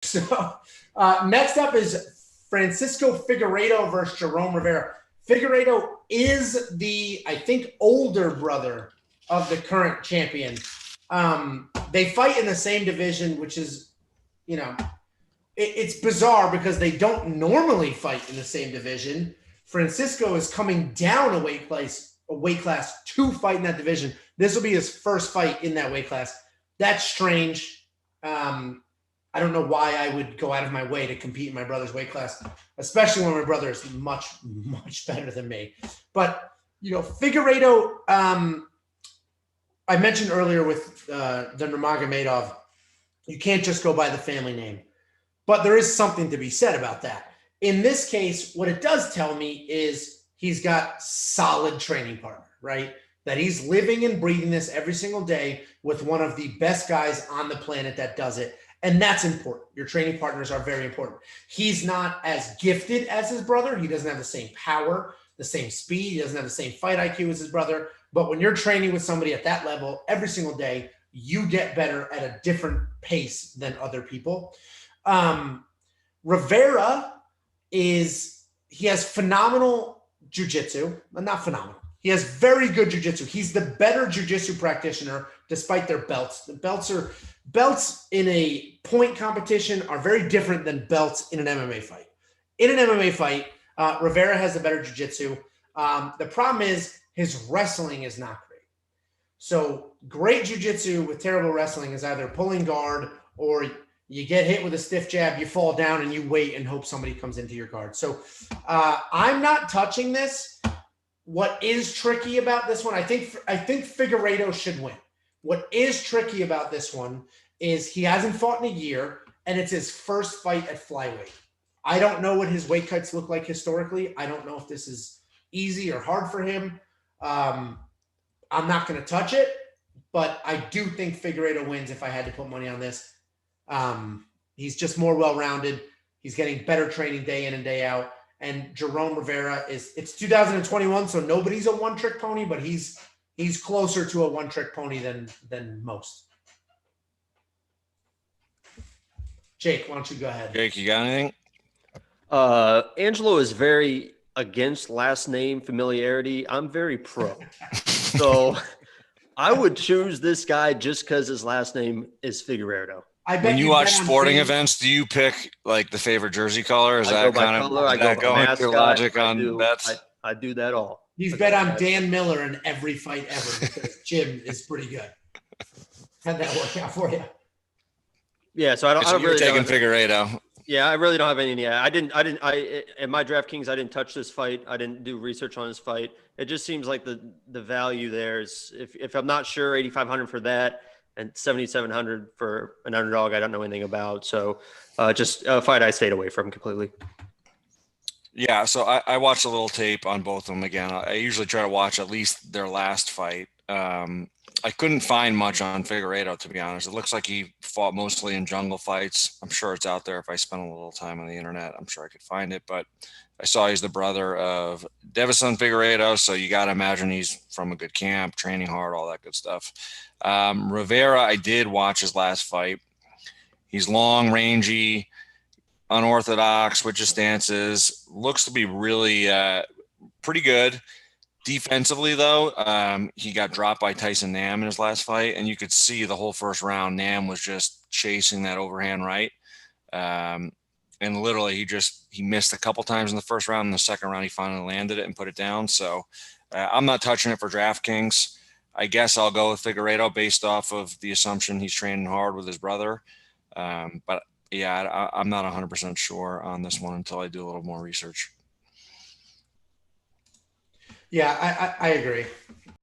So next up is Francisco Figueiredo versus Jerome Rivera. Figueiredo is the, I think, older brother of the current champion. They fight in the same division, which is, it's bizarre because they don't normally fight in the same division. Francisco is coming down a weight class to fight in that division. This will be his first fight in that weight class. That's strange. I don't know why I would go out of my way to compete in my brother's weight class, especially when my brother is much, much better than me. But, Figueiredo, I mentioned earlier with the Nurmagomedov, you can't just go by the family name. But there is something to be said about that. In this case, what it does tell me is he's got solid training partner, right? That he's living and breathing this every single day with one of the best guys on the planet that does it. And that's important. Your training partners are very important. He's not as gifted as his brother. He doesn't have the same power, the same speed. He doesn't have the same fight IQ as his brother. But when you're training with somebody at that level every single day, you get better at a different pace than other people. Rivera he has phenomenal jiu-jitsu, but not phenomenal. He has very good jiu-jitsu. He's the better jiu-jitsu practitioner despite their belts. The belts in a point competition are very different than belts in an MMA fight. In an MMA fight, Rivera has a better jiu-jitsu. The problem is his wrestling is not great. So great jiu-jitsu with terrible wrestling is either pulling guard or you get hit with a stiff jab, you fall down, and you wait and hope somebody comes into your guard. So I'm not touching this. What is tricky about this one, I think Figueiredo should win. What is tricky about this one is he hasn't fought in a year, and it's his first fight at flyweight. I don't know what his weight cuts look like historically. I don't know if this is easy or hard for him. I'm not going to touch it, but I do think Figueiredo wins if I had to put money on this. He's just more well-rounded. He's getting better training day in and day out. And Jerome Rivera it's 2021, so nobody's a one-trick pony, but he's closer to a one-trick pony than most. Jake, why don't you go ahead? Jake, you got anything? Angelo is very against last name familiarity. I'm very pro. So I would choose this guy just because his last name is Figueiredo. When you watch sporting events, do you pick like the favorite jersey color? Is that kind of your logic on bets? I do that all. He's bet on Dan Miller in every fight ever because Jim is pretty good. How'd that work out for you? Yeah, so I don't really taking Figueiredo. Yeah, I really don't have any. Yeah, I didn't. In my DraftKings, I didn't touch this fight. I didn't do research on this fight. It just seems like the value there is if I'm not sure, 8,500 for that. And 7,700 for an underdog I don't know anything about. So just a fight I stayed away from completely. Yeah, so I watched a little tape on both of them again. I usually try to watch at least their last fight. I couldn't find much on Figueiredo, to be honest. It looks like he fought mostly in jungle fights. I'm sure it's out there. If I spent a little time on the internet, I'm sure I could find it. But I saw he's the brother of Davison Figueiredo, so you got to imagine he's from a good camp, training hard, all that good stuff. Rivera, I did watch his last fight. He's long, rangy, unorthodox with his stances. Looks to be really pretty good. Defensively, though, he got dropped by Tyson Nam in his last fight, and you could see the whole first round, Nam was just chasing that overhand right. And literally, he missed a couple times in the first round. In the second round, he finally landed it and put it down. So I'm not touching it for DraftKings. I guess I'll go with Figueiredo based off of the assumption he's training hard with his brother. But, yeah, I'm not 100% sure on this one until I do a little more research. Yeah, I agree.